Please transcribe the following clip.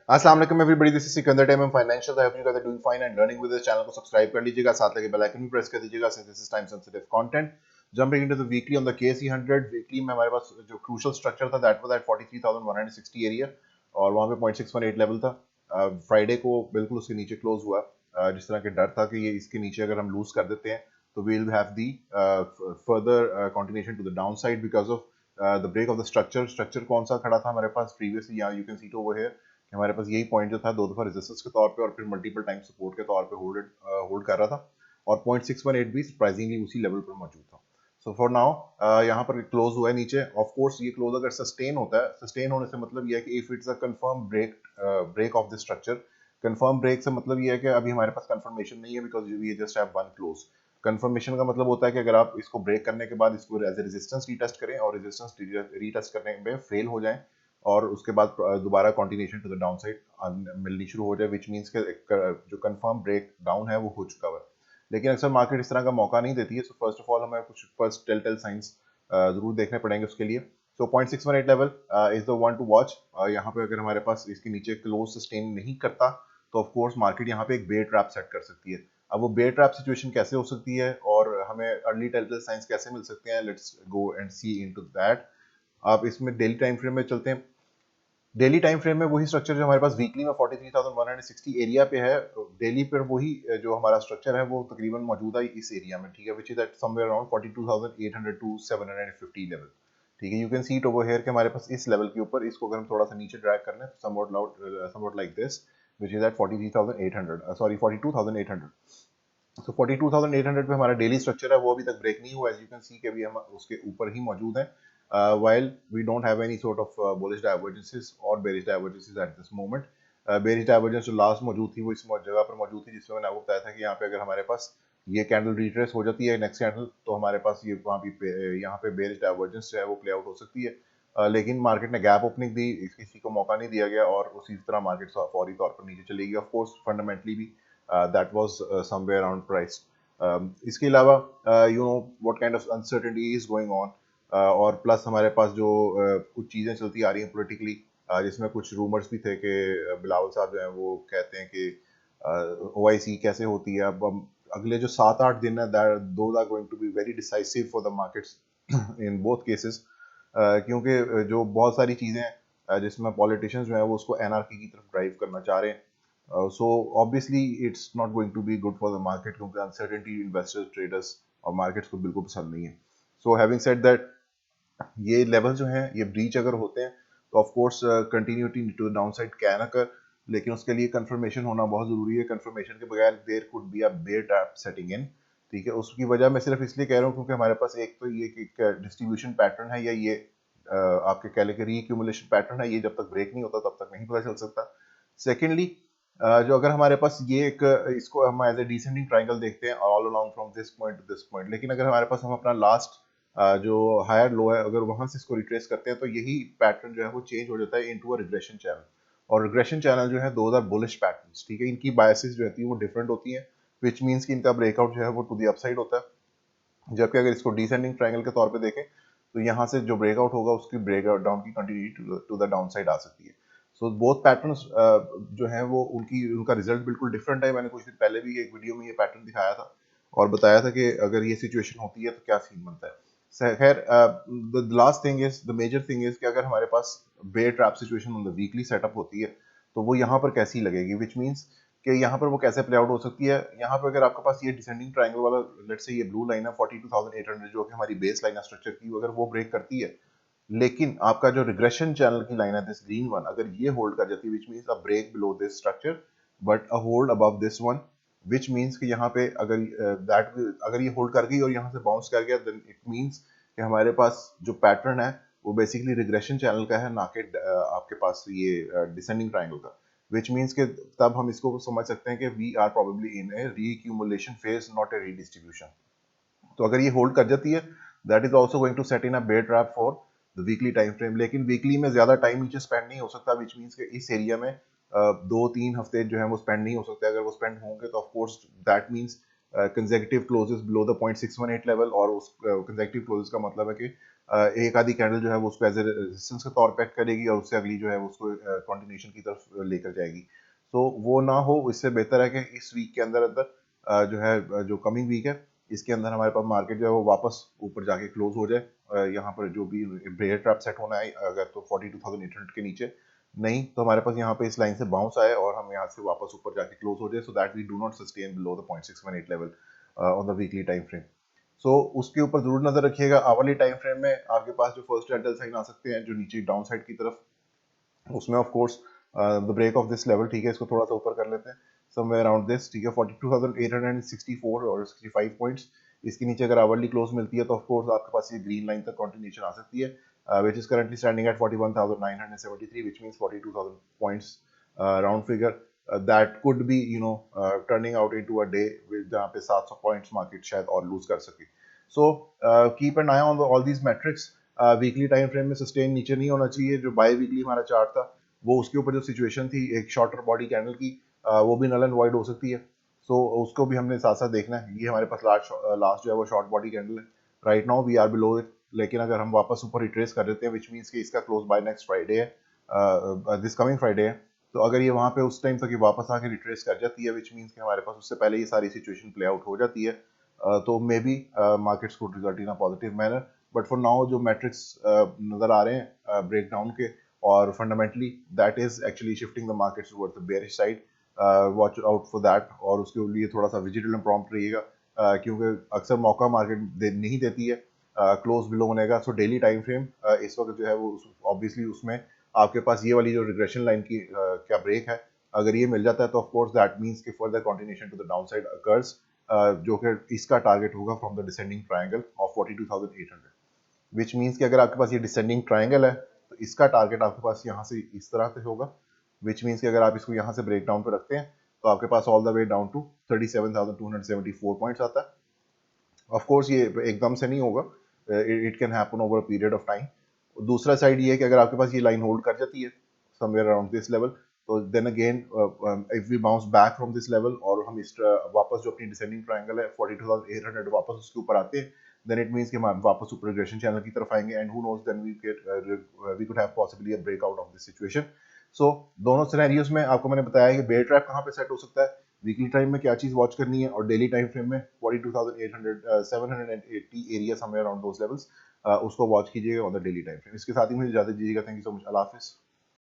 अस्सलाम वालेकुम everybody, this is Sikandar Time Financial. I hope you guys are doing fine and learning with this. Channel को subscribe कर लीजिएगा, साथ लगे बेल आइकन भी प्रेस कर दीजिएगा since this is time sensitive content. Jumping into the weekly on the KSE100 weekly में हमारे पास जो क्रूशियल स्ट्रक्चर था दैट वाज एट 43,160 एरिया और वहां पे 0.618 लेवल था। फ्राइडे को बिल्कुल उसके नीचे क्लोज हुआ। जिस तरह के डर था कि ये इसके नीचे अगर हम लूज कर देते हैं तो we will have the further continuation to the down side because of the break of the structure. Structure कौन सा खड़ा था हमारे पास प्रीवियसली, यहाँ you can see it over here. हमारे पास यही पॉइंट जो था दो दफा रेजिस्टेंस के तौर पे और फिर मल्टीपल टाइम सपोर्ट के तौर पे होल्ड कर रहा था और 0.618 भी सरप्राइजिंगली उसी लेवल पर मौजूद था। सो फॉर नाउ यहाँ पर क्लोज हुआ है नीचे। ऑफ कोर्स ये क्लोज अगर सस्टेन होता है, सस्टेन होने से मतलब ये है कि if it's a confirm break of the structure. Confirm break से मतलब ये है कि अभी हमारे पास कंफर्मेशन नहीं है because we just have one close. Confirmation का मतलब होता है कि अगर आप इसको ब्रेक करने के बाद इसको एज ए रेजिस्टेंस रीटेस्ट करें और रेजिस्टेंस रीटेस्ट करने में फेल हो जाए और उसके बाद दोबारा continuation to the down side मिलनी शुरू हो जाए, विच मीन्स के जो कंफर्म ब्रेक डाउन है वो हो चुका हुआ है। लेकिन अक्सर मार्केट इस तरह का मौका नहीं देती है। सो फर्स्ट ऑफ ऑल हमें कुछ फर्स्ट टेल साइंस जरूर देखने पड़ेंगे उसके लिए। सो 0.618 level is the one two watch. यहाँ पे अगर हमारे पास इसके नीचे क्लोज सस्टेन नहीं करता तो ऑफ कोर्स मार्केट यहाँ पे एक बेयर ट्रैप सेट कर सकती है। अब वो बेयर ट्रैप सिचुएशन कैसे हो सकती है और हमें अर्ली टेल साइंस कैसे मिल सकते हैं, let's go and see into that. आप इसमें डेली टाइम फ्रेम में चलते हैं। डेली टाइम फ्रेम में वही स्ट्रक्चर जो हमारे पास वीकली में 43,160 एरिया पे है, डेली पर वही जो हमारा स्ट्रक्चर है वो तकरीबन मौजूद है इस एरिया में, ठीक है, which is at somewhere around 42,800 to 750 level. ठीक है, you can see it over here कि हमारे पास इस लेवल के ऊपर इसको अगर हम थोड़ा सा नीचे ड्रैग कर लें तो somewhat like this, which is at 43,800 sorry 42,800। So 42,800 पे हमारा डेली स्ट्रक्चर है, वो अभी तक ब्रेक नहीं हुआ। एज यू कैन सी कि अभी हम उसके ऊपर ही मौजूद हैं, while we don't have any sort of bullish divergences or bearish divergences at this moment. Bearish divergence जो लास्ट मौजूद थी वो इस जगह पर मौजूद थी जिसमें मैंने आपको बताया था कि यहाँ पे अगर हमारे पास ये कैंडल रिट्रेस हो जाती है नेक्स्ट कैंडल तो हमारे पास ये वहाँ भी यहाँ पे बेरिश डाइवर्जेंस जो है वो प्ले आउट हो सकती है। लेकिन मार्केट ने गैप ओपनिंग दी, किसी को मौका नहीं दिया गया और उसी तरह मार्केट फौरी तौर पर नीचे चली गई। ऑफ कोर्स फंडामेंटली भी that was somewhere around price. इसके अलावा you know what kind of uncertainty is going on और प्लस हमारे पास जो कुछ चीज़ें चलती आ रही हैं पोलिटिकली, जिसमें कुछ रूमर्स भी थे कि बिलावल साहब जो हैं वो कहते हैं कि OIC कैसे होती है। अब अगले जो 7-8 दिन है those are going to be very decisive for the markets in both cases, क्योंकि जो बहुत सारी चीज़ें जिसमें पॉलिटिशियंस जो हैं वो उसको एनआरकी की तरफ ड्राइव करना चाह रहे हैं। So obviously it's not going to be good for the market क्योंकि अनसर्टेनिटी इन्वेस्टर्स ट्रेडर्स और मार्केट्स को बिल्कुल पसंद नहीं है। सो हैविंग सेड दैट ये लेवल जो है ये ब्रीच अगर होते हैं तो of course continuity to the down side can occur, लेकिन उसके लिए कंफर्मेशन होना बहुत जरूरी है। कंफर्मेशन के बगैर there could be a bear trap setting in. ठीक है, उसकी वजह मैं सिर्फ इसलिए कह रहा हूँ क्योंकि हमारे पास एक तो ये डिस्ट्रीब्यूशन पैटर्न है या ये आपके कह लें कि रीक्यूमुलेशन पैटर्न है, ये जब तक ब्रेक नहीं होता तब तक नहीं पता चल सकता। सेकेंडली जो अगर हमारे पास ये एक इसको हम एज ए डिसेंडिंग ट्राइंगल देखते हैं all along from this point two this point, लेकिन अगर हमारे पास हम अपना लास्ट जो हायर लो है अगर वहां से इसको रिट्रेस करते हैं तो यही पैटर्न जो है वो चेंज हो जाता है इनटू अ रिग्रेशन चैनल। और रिग्रेशन चैनल जो है दोज आर बुलिश पैटर्न्स, ठीक है, इनकी बायसेस जो होती है वो डिफरेंट होती हैं, विच मीन्स कि इनका ब्रेकआउट जो है वो टू दी अपसाइड होता है। जबकि अगर इसको डिसेंडिंग ट्रायंगल के तौर पे देखें तो यहाँ से जो ब्रेकआउट होगा उसकी ब्रेकआउट डाउन की continuity to the down side आ सकती है। सो बोथ पैटर्न्स जो हैं वो उनका रिजल्ट बिल्कुल डिफरेंट है। मैंने कुछ दिन पहले भी एक वीडियो में ये पैटर्न दिखाया था और बताया था कि अगर ये सिचुएशन होती है तो क्या सीन बनता है। खैर the last thing is the major thing is कि अगर हमारे पास bear trap situation on the weekly setup होती है तो वो यहाँ पर कैसी लगेगी, विच मीन्स कि यहाँ पर वो कैसे प्ले आउट हो सकती है। यहाँ पर अगर आपके पास ये डिसेंडिंग ट्रायंगल वाला लेट्स से ये ब्लू लाइन है 42,800 जो कि हमारी बेस लाइन है स्ट्रक्चर की, अगर वो ब्रेक करती है लेकिन आपका जो रिग्रेशन चैनल की लाइन है दिस ग्रीन वन अगर ये होल्ड कर जाती है, which means a break below this structure but a hold above this one, which means कि यहाँ पे अगर अगर ये होल्ड कर गई और यहाँ से बाउंस कर गया देन इट मीन्स कि हमारे पास जो पैटर्न है वो बेसिकली रिग्रेशन चैनल का है, ना कि आपके पास ये डिसेंडिंग ट्रायंगल का, विच मीन्स के तब हम इसको समझ सकते हैं कि we are probably in a reaccumulation phase not a redistribution. तो अगर ये होल्ड कर जाती है that is also going to set in a bear trap for the weekly time frame. लेकिन वीकली में ज्यादा टाइम नीचे स्पेंड नहीं हो सकता, विच मीन्स के इस एरिया में 2-3 हफ्ते जो है वो स्पेंड नहीं हो सकते। अगर वो स्पेंड होंगे तो of course that means consecutive closes below the 0.618 level, और उस कंसेक्यूटिव क्लोजेस का मतलब है कि एक आधी कैंडल जो है वो उसको एज ए रेजिस्टेंस के तौर पे एक्ट करेगी और उससे अगली जो है वो उसको कंटिन्यूएशन की तरफ लेकर जाएगी। तो वो ना हो, इससे बेहतर है कि इस वीक के अंदर अंदर जो है जो कमिंग वीक है इसके अंदर हमारे पास मार्केट जो है वो वापस ऊपर जाके क्लोज हो जाए। यहाँ पर जो भी बेयर ट्रैप सेट होना है अगर तो 42,800 के नीचे, नहीं तो हमारे पास यहाँ पे इस लाइन से बाउंस आए और हम यहाँ से वापस ऊपर जाके क्लोज हो जाए, so that we do not sustain below the 0.618 level on the weekly time frame. So उसके ऊपर जरूर नजर रखिएगा। आवरली टाइम फ्रेम में आपके पास जो फर्स्ट कैंडल साइन आ सकते हैं जो नीचे डाउन साइड की तरफ, उसमें of course the break of this level, ठीक है, इसको थोड़ा सा ऊपर कर लेते हैं समवेयर अराउंड दिस, ठीक है, 42,864 और 65 पॉइंट्स। इसके नीचे अगर आवरली क्लोज मिलती है तो ऑफ कोर्स आपके पास ये ग्रीन लाइन तक कंटिन्यूएशन आ सकती है, which is currently standing at 41,973, which means 42,000 points round figure. That could be turning out into a day with जहाँ पे 700 points market शायद और lose कर सके। So keep an eye on all these metrics. Weekly time frame में sustain नीचे नहीं होना चाहिए। जो बाय वीकली हमारा चार्ट था वो उसके ऊपर जो सिचुएशन थी एक शॉर्टर बॉडी कैंडल की, वो भी नल एंड वॉइड हो सकती है। सो उसको भी हमने साथ साथ देखना है। ये हमारे पास लास्ट जो है वो शॉर्ट बॉडी कैंडल है, right now we are below it, लेकिन अगर हम वापस ऊपर रिट्रेस कर देते हैं विच मीन्स कि इसका क्लोज बाय नेक्स्ट फ्राइडे है, दिस कमिंग फ्राइडे है, तो अगर ये वहाँ पे उस टाइम तक ये वापस आके रिट्रेस कर जाती है विच मीन्स कि हमारे पास उससे पहले ये सारी सिचुएशन प्ले आउट हो जाती है, तो may be markets could result in a positive manner. But for now जो मैट्रिक्स नज़र आ रहे हैं ब्रेक डाउन के, और fundamentally that is actually shifting the markets towards the bearish side. Watch out for that और उसके लिए थोड़ा सा विजिटल एंड प्रॉम्प्ट रहिएगा, क्योंकि अक्सर मौका मार्केट नहीं देती है क्लोज बिलो होने का। सो डेली टाइम फ्रेम इस वक्त जो है वो ऑब्वियसली उसमें आपके पास ये वाली जो रिग्रेशन लाइन की क्या ब्रेक है, अगर ये मिल जाता है तो ऑफ कोर्स दैट मींस कि further continuation to the down side occurs, जो कि इसका टारगेट होगा from the descending triangle of 42,800, which means कि अगर आपके पास ये डिसेंडिंग ट्रायंगल है तो इसका टारगेट आपके पास यहाँ से इस तरह से होगा, विच मीन्स कि अगर आप इसको यहाँ से ब्रेक डाउन पर रखते हैं तो आपके पास all the way down to 37,274 points आता है। ऑफ कोर्स ये एकदम से नहीं होगा, it can happen over a period of time. दूसरा साइड ये है कि अगर आपके पास ये लाइन होल्ड कर जाती है समवेयर अराउंड दिस लेवल, तो then again if we bounce back from this level और हम इस वापस जो अपनी डिसेंडिंग ट्रायंगल है 42,800 वापस उसके ऊपर आते हैं, देन इट मींस कि हम वापस ऊपर रिग्रेशन चैनल की तरफ आएंगे and who knows then we could have possibly a breakout of this situation. So दोनों सिनेरियोज में आपको मैंने बताया कि बेयर ट्रैप कहाँ पे सेट हो सकता है, वीकली टाइम में क्या चीज वॉच करनी है, और डेली टाइम फ्रेम में 42,800 780 area somewhere around those levels, उसको वॉच कीजिएगा on the daily time frame. इसके साथ ही मुझे इजाजत दीजिएगा। Thank you so much. अल्लाह हाफिज़।